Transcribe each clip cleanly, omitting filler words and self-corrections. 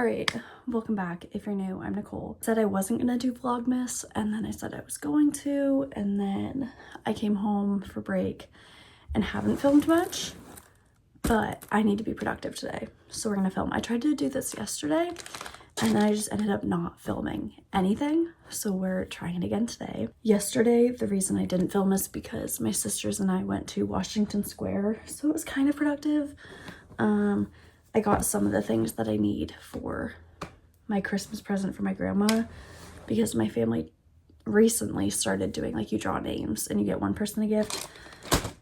All right, welcome back. If you're new, I'm Nicole. Said I wasn't gonna do Vlogmas, and then I said I was going to, and then I came home for break and haven't filmed much, but I need to be productive today, so we're gonna film. I tried to do this yesterday, and then I just ended up not filming anything, so we're trying it again today. Yesterday, the reason I didn't film is because my sisters and I went to Washington Square, so it was kind of productive. I got some of the things that I need for my Christmas present for my grandma, because my family recently started doing, like, you draw names and you get one person a gift.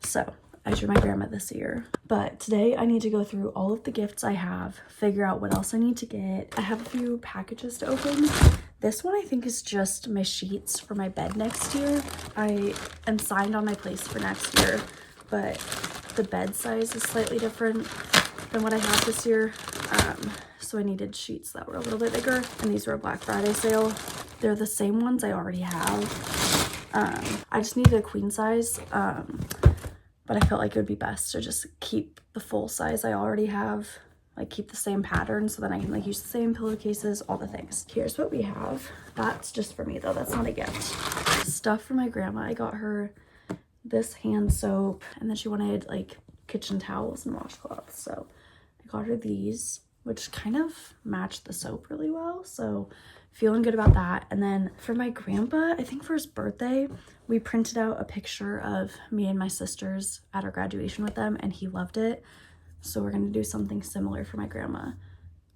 So I drew my grandma this year. But today I need to go through all of the gifts I have, figure out what else I need to get. I have a few packages to open. This one I think is just my sheets for my bed next year. I am signed on my place for next year, but the bed size is slightly different than what I have this year. So I needed sheets that were a little bit bigger, and these were a Black Friday sale. They're the same ones I already have. I just needed a queen size, but I felt like it would be best to just keep the full size I already have, like keep the same pattern, so then I can like use the same pillowcases, all the things. Here's what we have. That's just for me though, that's not a gift. Stuff for my grandma. I got her this hand soap, and then she wanted like kitchen towels and washcloths, so I got her these, which kind of matched the soap really well, so feeling good about that. And then for my grandpa, I think for his birthday, we printed out a picture of me and my sisters at our graduation with them, and he loved it, so we're gonna do something similar for my grandma,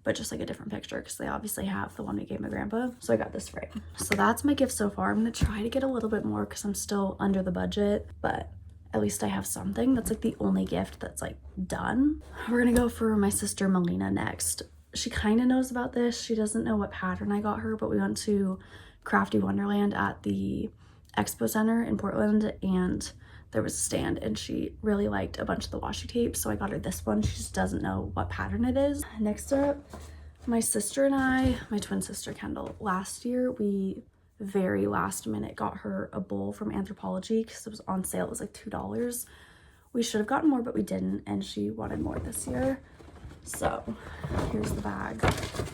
but just like a different picture, because they obviously have the one we gave my grandpa. So I got this frame. So that's my gift so far. I'm gonna try to get a little bit more because I'm still under the budget, but at least I have something. That's like the only gift that's like done. We're gonna go for my sister Melina next. She kind of knows about this. She doesn't know what pattern I got her, but we went to Crafty Wonderland at the Expo Center in Portland, and there was a stand, and she really liked a bunch of the washi tape, so I got her this one. She just doesn't know what pattern it is. Next up, my sister and I, my twin sister Kendall, last year we very last minute got her a bowl from Anthropology because it was on sale. It was like $2. We should have gotten more, but we didn't, and she wanted more this year, so here's the bag.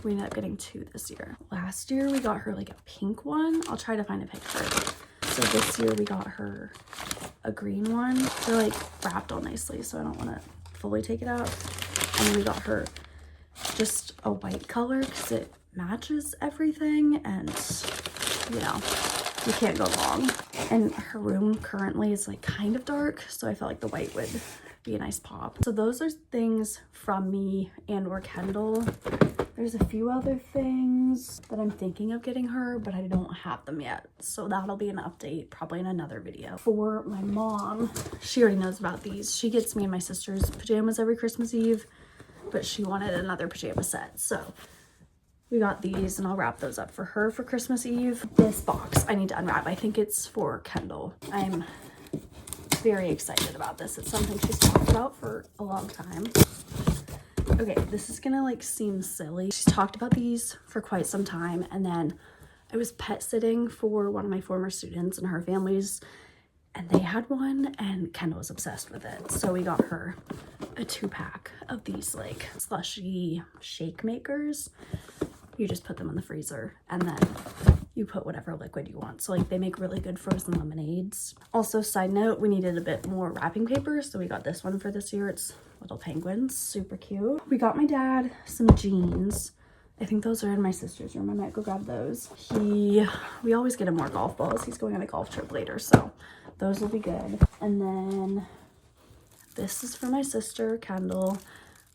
We ended up getting 2 this year. Last year we got her like a pink one. I'll try to find a picture. So this year we got her a green one. They're like wrapped all nicely, so I don't want to fully take it out. And then we got her just a white color because it matches everything, and you know, you can't go wrong. And her room currently is like kind of dark, so I felt like the white would be a nice pop. So those are things from me and or Kendall. There's a few other things that I'm thinking of getting her, but I don't have them yet, so that'll be an update probably in another video. For my mom, she already knows about these. She gets me and my sister's pajamas every Christmas Eve, but she wanted another pajama set, so we got these, and I'll wrap those up for her for Christmas Eve. This box I need to unwrap. I think it's for Kendall. I'm very excited about this. It's something she's talked about for a long time. Okay, this is gonna like seem silly. She's talked about these for quite some time, and then I was pet sitting for one of my former students and her families, and they had one, and Kendall was obsessed with it. So we got her a 2-pack of these like slushy shake makers. You just put them in the freezer, and then you put whatever liquid you want. So like they make really good frozen lemonades. Also, side note, we needed a bit more wrapping paper, so we got this one for this year. It's little penguins, super cute. We got my dad some jeans. I think those are in my sister's room. I might go grab those. We always get him more golf balls. He's going on a golf trip later, so those will be good. And then this is for my sister Kendall.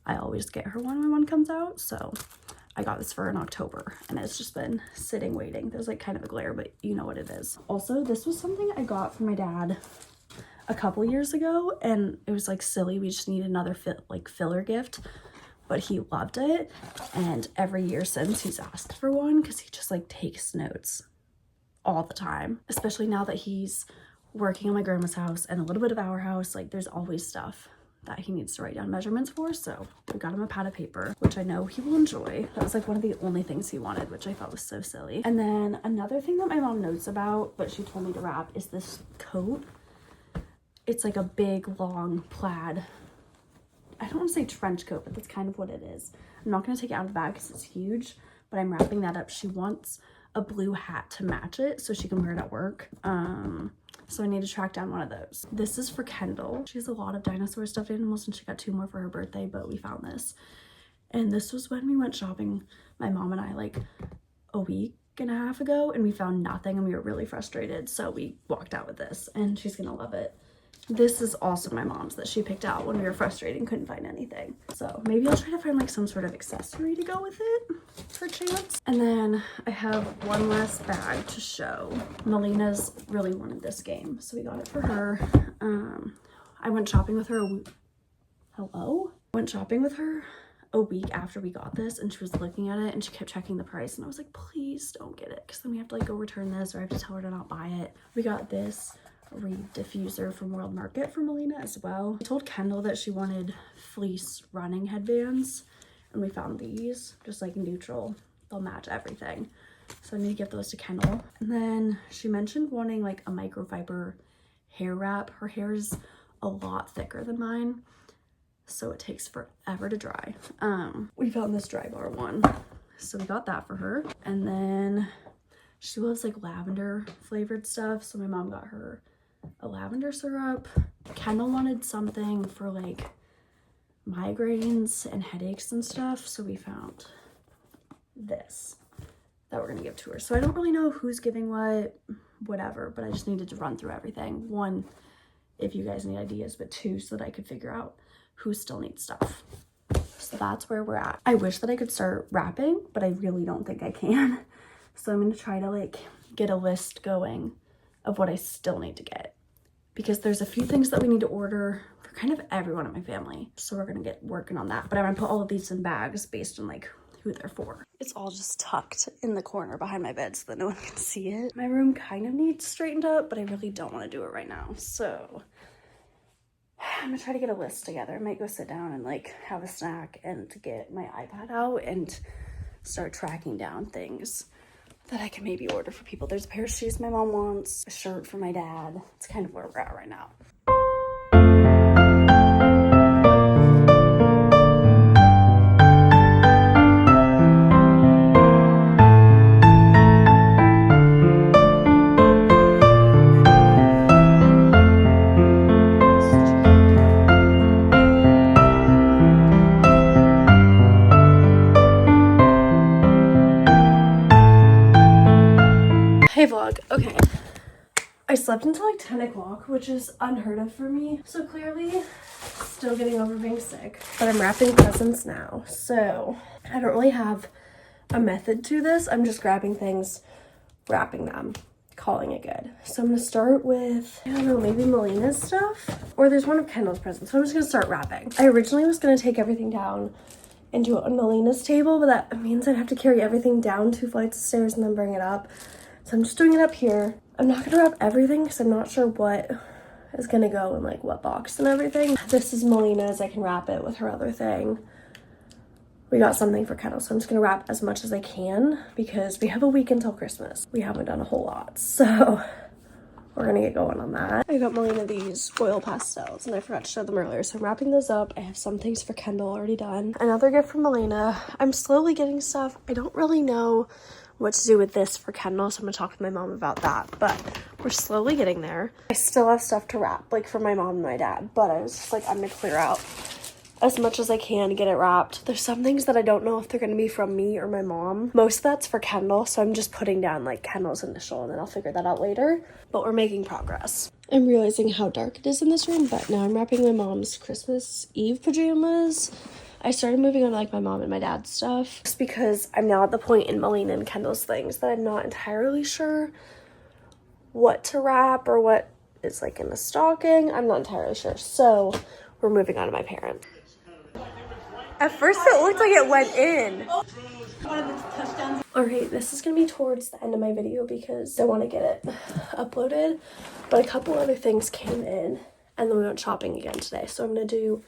I always get her one when one comes out, so I got this for her in October, and it's just been sitting waiting. There's like kind of a glare, but you know what it is. Also, this was something I got for my dad a couple years ago, and it was like silly. We just needed another filler gift, but he loved it, and every year since he's asked for one because he just like takes notes all the time, especially now that he's working on my grandma's house and a little bit of our house. Like there's always stuff that he needs to write down measurements for, so we got him a pad of paper, which I know he will enjoy. That was like one of the only things he wanted, which I thought was so silly. And then another thing that my mom knows about, but she told me to wrap, is this coat. It's like a big long plaid, I don't want to say trench coat, but that's kind of what it is. I'm not going to take it out of the bag because it's huge, but I'm wrapping that up. She wants a blue hat to match it so she can wear it at work. So I need to track down one of those. This is for Kendall. She has a lot of dinosaur stuffed animals and she got 2 more for her birthday, but we found this. And this was when we went shopping, my mom and I, like a week and a half ago, and we found nothing and we were really frustrated. So we walked out with this and she's gonna love it. This is also my mom's that she picked out when we were frustrated and couldn't find anything. So maybe I'll try to find like some sort of accessory to go with it for a chance. And then I have one last bag to show. Melina's really wanted this game, so we got it for her. I went shopping with her went shopping with her a week after we got this, and she was looking at it and she kept checking the price, and I was like, please don't get it, because then we have to like go return this or I have to tell her to not buy it. We got this reed diffuser from World Market for Melina as well. I told Kendall that she wanted fleece running headbands, and we found these just like neutral. They'll match everything, so I need to give those to Kendall. And then she mentioned wanting like a microfiber hair wrap. Her hair is a lot thicker than mine, so it takes forever to dry. We found this dry bar one, so we got that for her. And then she loves like lavender flavored stuff, so my mom got her a lavender syrup. Kendall wanted something for like migraines and headaches and stuff, so we found this that we're gonna give to her. So I don't really know who's giving what, whatever, but I just needed to run through everything. 1, if you guys need ideas, but 2, so that I could figure out who still needs stuff. So that's where we're at. I wish that I could start wrapping, but I really don't think I can. So I'm gonna try to like get a list going of what I still need to get, because there's a few things that we need to order for kind of everyone in my family. So we're gonna get working on that. But I'm gonna put all of these in bags based on like who they're for. It's all just tucked in the corner behind my bed so that no one can see it. My room kind of needs straightened up, but I really don't want to do it right now. So I'm gonna try to get a list together. I might go sit down and like have a snack and get my iPad out and start tracking down things that I can maybe order for people. There's a pair of shoes my mom wants, a shirt for my dad. It's kind of where we're at right now. Hey vlog, okay. I slept until like 10 o'clock, which is unheard of for me. So clearly still getting over being sick, but I'm wrapping presents now. So I don't really have a method to this. I'm just grabbing things, wrapping them, calling it good. So I'm gonna start with, I don't know, maybe Melina's stuff, or there's one of Kendall's presents. So I'm just gonna start wrapping. I originally was gonna take everything down and do it on Melina's table, but that means I'd have to carry everything down 2 flights of stairs and then bring it up. So I'm just doing it up here. I'm not gonna wrap everything because I'm not sure what is gonna go in like what box and everything. This is Melina's. I can wrap it with her other thing. We got something for Kendall, so I'm just gonna wrap as much as I can because we have a week until Christmas. We haven't done a whole lot, so we're gonna get going on that. I got Melina these oil pastels and I forgot to show them earlier, so I'm wrapping those up. I have some things for Kendall already done. Another gift from Melina. I'm slowly getting stuff. I don't really know what to do with this for Kendall, so I'm gonna talk to my mom about that, but we're slowly getting there. I still have stuff to wrap, like for my mom and my dad, but I was just like, I'm gonna clear out as much as I can to get it wrapped. There's some things that I don't know if they're gonna be from me or my mom. Most of that's for Kendall, so I'm just putting down like Kendall's initial and then I'll figure that out later, but we're making progress. I'm realizing how dark it is in this room, but now I'm wrapping my mom's Christmas Eve pajamas. I started moving on to like my mom and my dad's stuff just because I'm now at the point in Melina and Kendall's things that I'm not entirely sure what to wrap or what is like in the stocking. I'm not entirely sure, so we're moving on to my parents. At first it looked like it went in. Alright, this is gonna be towards the end of my video because I want to get it uploaded, but a couple other things came in and then we went shopping again today, so I'm gonna do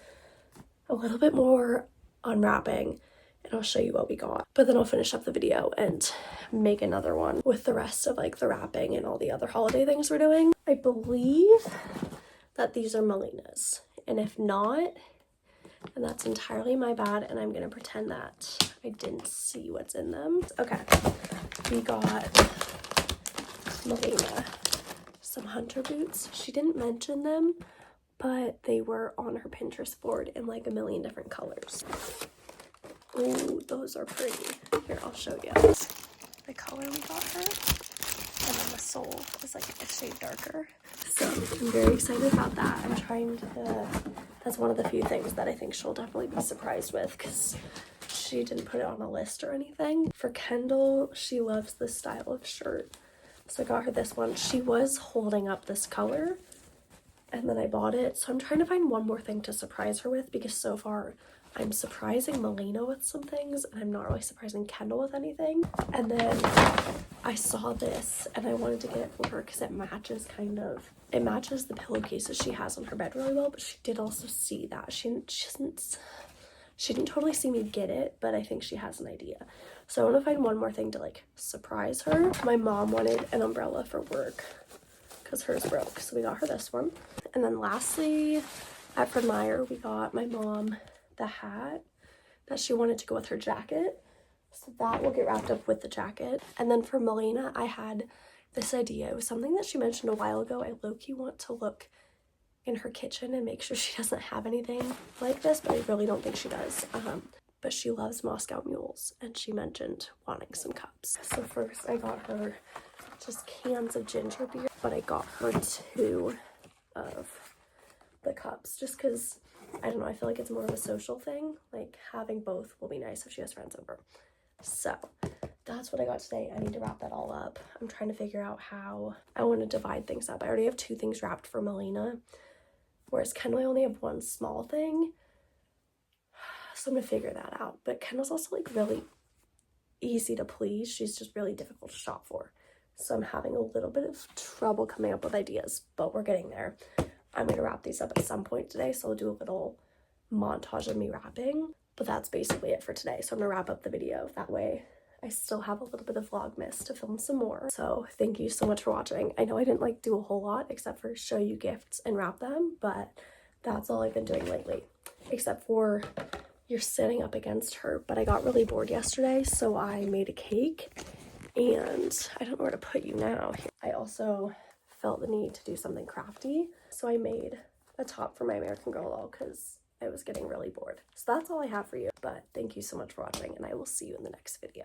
a little bit more unwrapping and I'll show you what we got, but then I'll finish up the video and make another one with the rest of like the wrapping and all the other holiday things we're doing. I believe that these are Melina's, and if not, and that's entirely my bad, and I'm gonna pretend that I didn't see what's in them. Okay, we got Melina some hunter boots. She didn't mention them, but they were on her Pinterest board in like a million different colors. Oh, those are pretty. Here, I'll show you the color we got her. And then the sole is like a shade darker. So I'm very excited about that. I'm trying to, that's one of the few things that I think she'll definitely be surprised with, because she didn't put it on a list or anything. For Kendall, she loves this style of shirt. So I got her this one. She was holding up this color, and then I bought it. So I'm trying to find one more thing to surprise her with, because so far I'm surprising Melina with some things, and I'm not really surprising Kendall with anything. And then I saw this, and I wanted to get it for her because it matches it matches the pillowcases she has on her bed really well, but she did also see that. She didn't totally see me get it, but I think she has an idea. So I want to find one more thing to like surprise her. My mom wanted an umbrella for work because hers broke, so we got her this one. And then lastly, at Fred Meyer, we got my mom the hat that she wanted to go with her jacket. So that will get wrapped up with the jacket. And then for Melina, I had this idea. It was something that she mentioned a while ago. I low-key want to look in her kitchen and make sure she doesn't have anything like this, but I really don't think she does. But she loves Moscow mules, and she mentioned wanting some cups. So first I got her just cans of ginger beer, but I got her 2 of the cups just because, I don't know, I feel like it's more of a social thing. Like having both will be nice if she has friends over. So that's what I got today. I need to wrap that all up. I'm trying to figure out how I want to divide things up. I already have 2 things wrapped for Melina, whereas Kendall, I only have 1 small thing. So I'm gonna figure that out. But Kendall's also like really easy to please. She's just really difficult to shop for. So I'm having a little bit of trouble coming up with ideas, but we're getting there. I'm gonna wrap these up at some point today, so I'll do a little montage of me wrapping. But that's basically it for today. So I'm gonna wrap up the video. That way I still have a little bit of Vlogmas to film some more. So thank you so much for watching. I know I didn't like do a whole lot except for show you gifts and wrap them, but that's all I've been doing lately. Except for you're sitting up against her, but I got really bored yesterday, so I made a cake, and I don't know where to put you now. I also felt the need to do something crafty, so I made a top for my American Girl doll because I was getting really bored. So that's all I have for you, but thank you so much for watching, and I will see you in the next video.